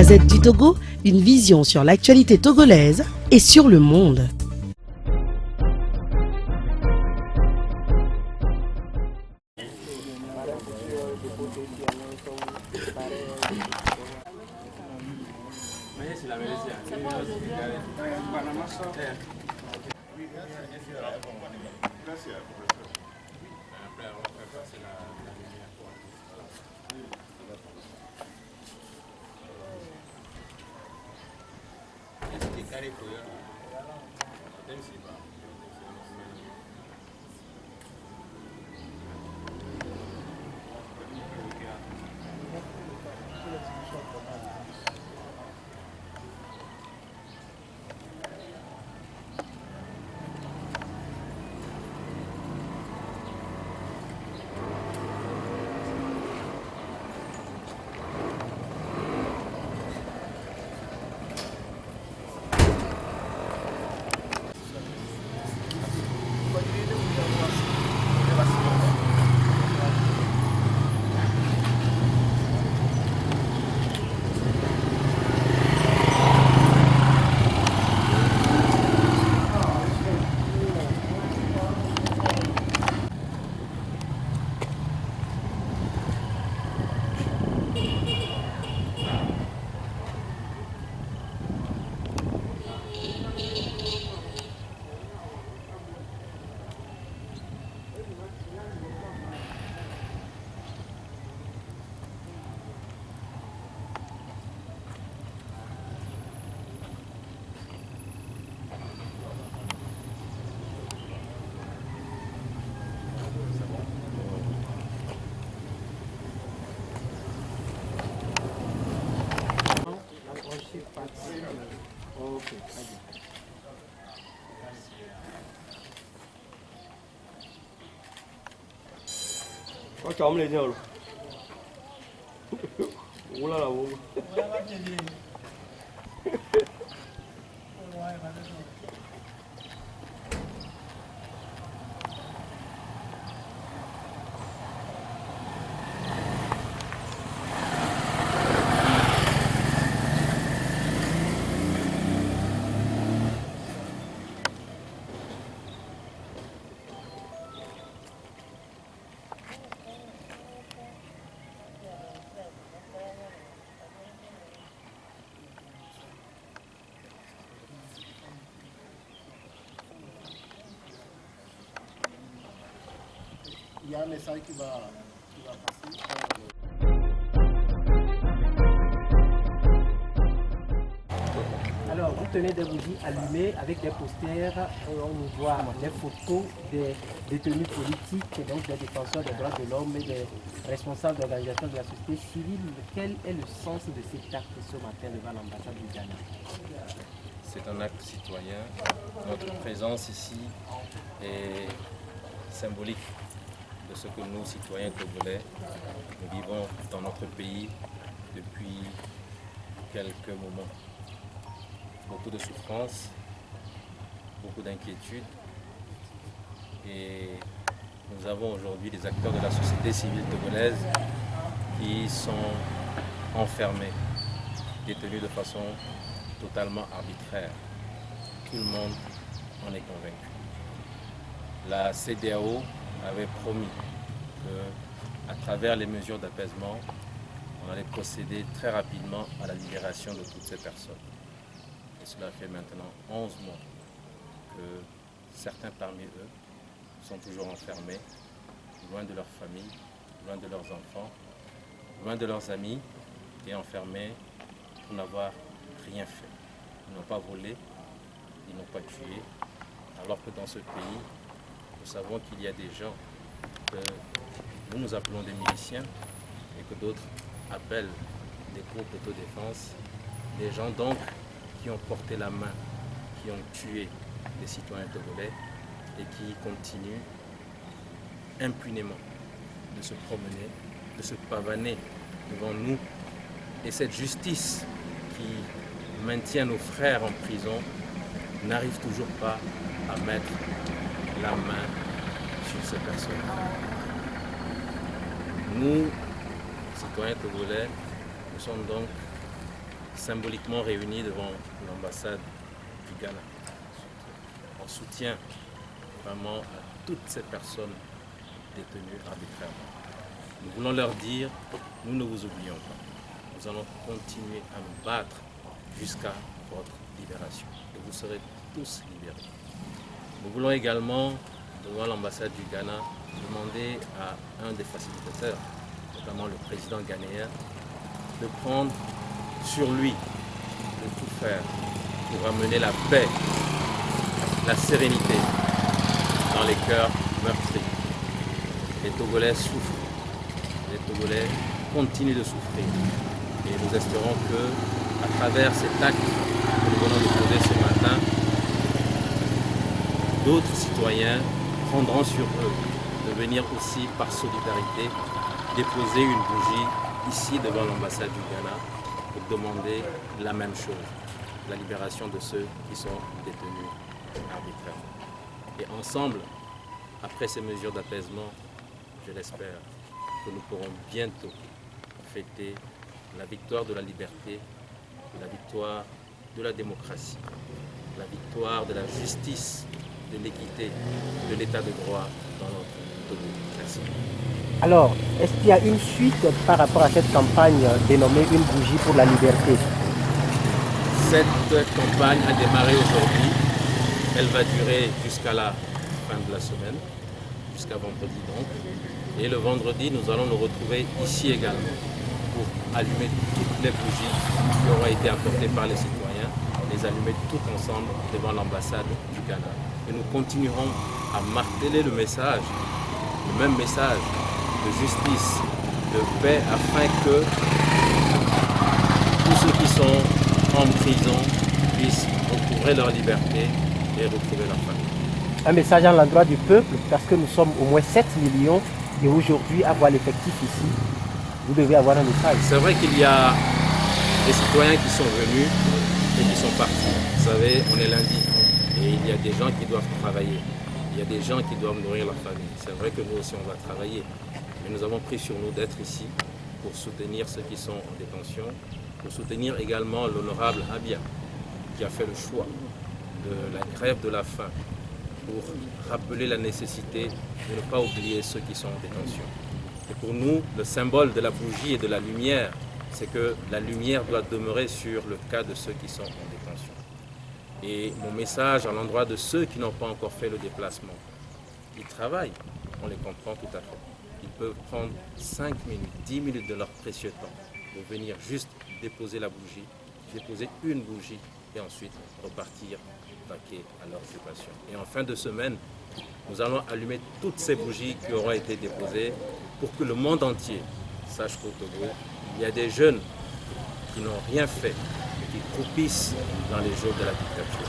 Gazette du Togo, une vision sur l'actualité togolaise et sur le monde. Chóm lên rồi. Ủa là đâu. Il y a un message qui va passer. Alors, vous tenez des bougies allumées avec des posters où on nous voit des photos des détenus politiques, donc des défenseurs des droits de l'homme et des responsables d'organisations de la société civile. Quel est le sens de cet acte ce matin devant l'ambassade du Ghana? C'est un acte citoyen. Notre présence ici est symbolique de ce que nous, citoyens togolais, nous vivons dans notre pays depuis quelques moments. Beaucoup de souffrance, beaucoup d'inquiétude, et nous avons aujourd'hui des acteurs de la société civile togolaise qui sont enfermés, détenus de façon totalement arbitraire. Tout le monde en est convaincu. La CEDEAO avait promis qu'à travers les mesures d'apaisement, on allait procéder très rapidement à la libération de toutes ces personnes. Et cela fait maintenant 11 mois que certains parmi eux sont toujours enfermés, loin de leur famille, loin de leurs enfants, loin de leurs amis, et enfermés pour n'avoir rien fait. Ils n'ont pas volé, ils n'ont pas tué, alors que dans ce pays, nous savons qu'il y a des gens que nous appelons des miliciens et que d'autres appellent des groupes d'autodéfense, des gens donc qui ont porté la main, qui ont tué des citoyens togolais et qui continuent impunément de se promener, de se pavaner devant nous. Et cette justice qui maintient nos frères en prison n'arrive toujours pas à mettre la main sur ces personnes. Nous, citoyens togolais, nous sommes donc symboliquement réunis devant l'ambassade du Ghana, en soutien vraiment à toutes ces personnes détenues arbitrairement. Nous voulons leur dire, nous ne vous oublions pas. Nous allons continuer à nous battre jusqu'à votre libération. Et vous serez tous libérés. Nous voulons également, devant l'ambassade du Ghana, demander à un des facilitateurs, notamment le président ghanéen, de prendre sur lui, de tout faire pour amener la paix, la sérénité dans les cœurs meurtris. Les Togolais souffrent, les Togolais continuent de souffrir. Et nous espérons que, à travers cet acte que nous venons de poser ce matin, d'autres citoyens prendront sur eux de venir aussi par solidarité déposer une bougie ici devant l'ambassade du Ghana pour demander la même chose, la libération de ceux qui sont détenus arbitrairement. Et ensemble, après ces mesures d'apaisement, je l'espère, que nous pourrons bientôt fêter la victoire de la liberté, la victoire de la démocratie, la victoire de la justice, de l'équité, de l'état de droit dans notre Togo. Merci. Alors, est-ce qu'il y a une suite par rapport à cette campagne dénommée Une bougie pour la liberté? Cette campagne a démarré aujourd'hui. Elle va durer jusqu'à la fin de la semaine, jusqu'à vendredi donc. Et le vendredi, nous allons nous retrouver ici également pour allumer toutes les bougies qui auront été apportées par les citoyens, les allumer toutes ensemble devant l'ambassade du Ghana. Et nous continuerons à marteler le message, le même message de justice, de paix, afin que tous ceux qui sont en prison puissent recouvrer leur liberté et retrouver leur famille. Un message à l'endroit du peuple, parce que nous sommes au moins 7 millions et aujourd'hui, avoir l'effectif ici, vous devez avoir un message. C'est vrai qu'il y a des citoyens qui sont venus et qui sont partis. Vous savez, on est lundi et il y a des gens qui doivent travailler. Il y a des gens qui doivent nourrir leur famille. C'est vrai que nous aussi, on va travailler. Mais nous avons pris sur nous d'être ici pour soutenir ceux qui sont en détention, pour soutenir également l'honorable Abia, qui a fait le choix de la grève de la faim, pour rappeler la nécessité de ne pas oublier ceux qui sont en détention. Et pour nous, le symbole de la bougie et de la lumière, c'est que la lumière doit demeurer sur le cas de ceux qui sont en détention. Et mon message à l'endroit de ceux qui n'ont pas encore fait le déplacement, ils travaillent, on les comprend tout à fait. Ils peuvent prendre 5 minutes, 10 minutes de leur précieux temps pour venir juste déposer la bougie, déposer une bougie et ensuite repartir vaquer à leur occupation. Et en fin de semaine, nous allons allumer toutes ces bougies qui auront été déposées pour que le monde entier sache qu'au Togo, il y a des jeunes qui n'ont rien fait et qui croupissent dans les jours de la dictature.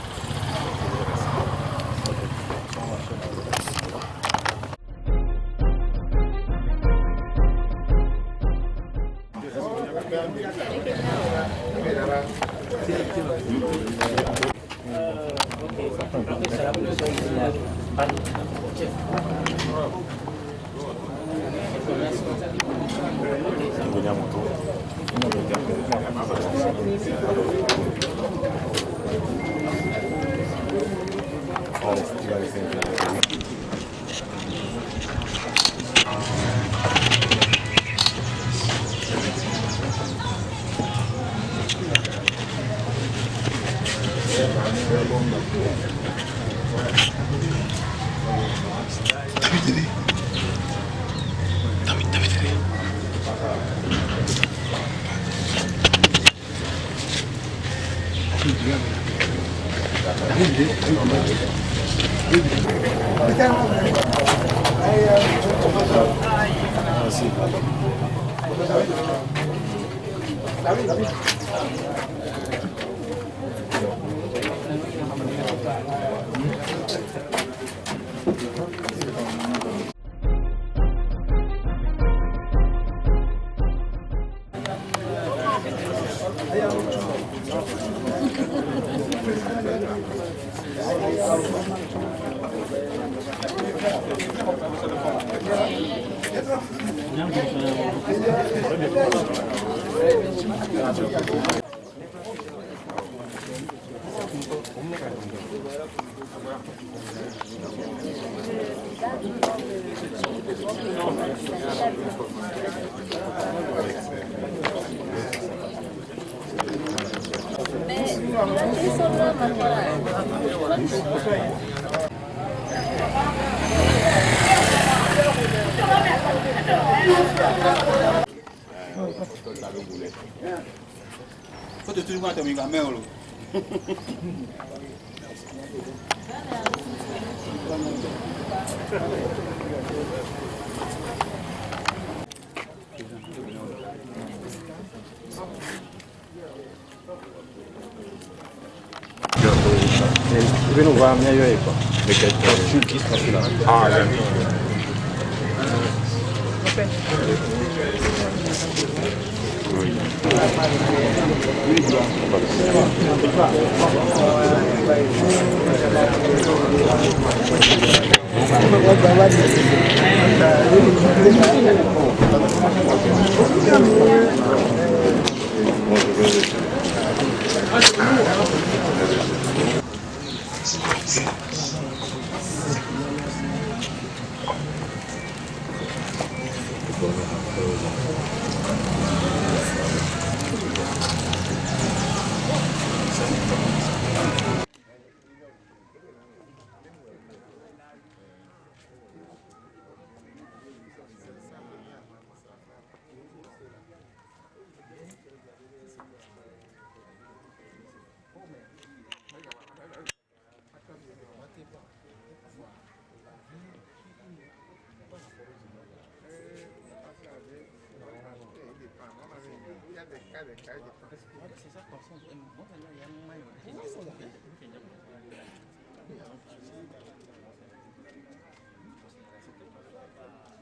Io non va a meglio ecco, perché sul disco sulla. Ah,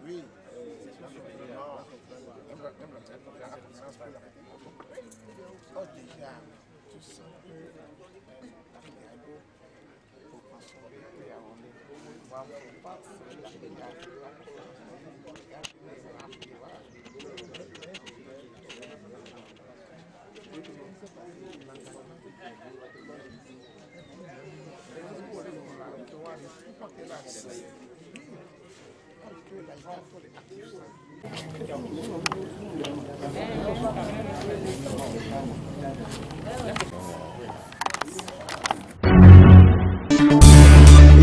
Oui. Oh, déjà, tout ça.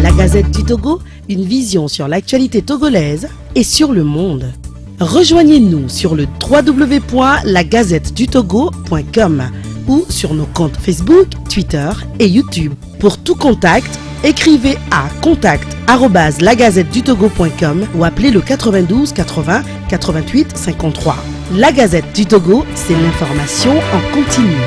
La Gazette du Togo, une vision sur l'actualité togolaise et sur le monde. Rejoignez-nous sur le www.lagazettedutogo.com ou sur nos comptes Facebook, Twitter et YouTube. Pour tout contact, écrivez à contact@lagazettedutogo.com ou appelez le 92 80 88 53. La Gazette du Togo, c'est l'information en continu.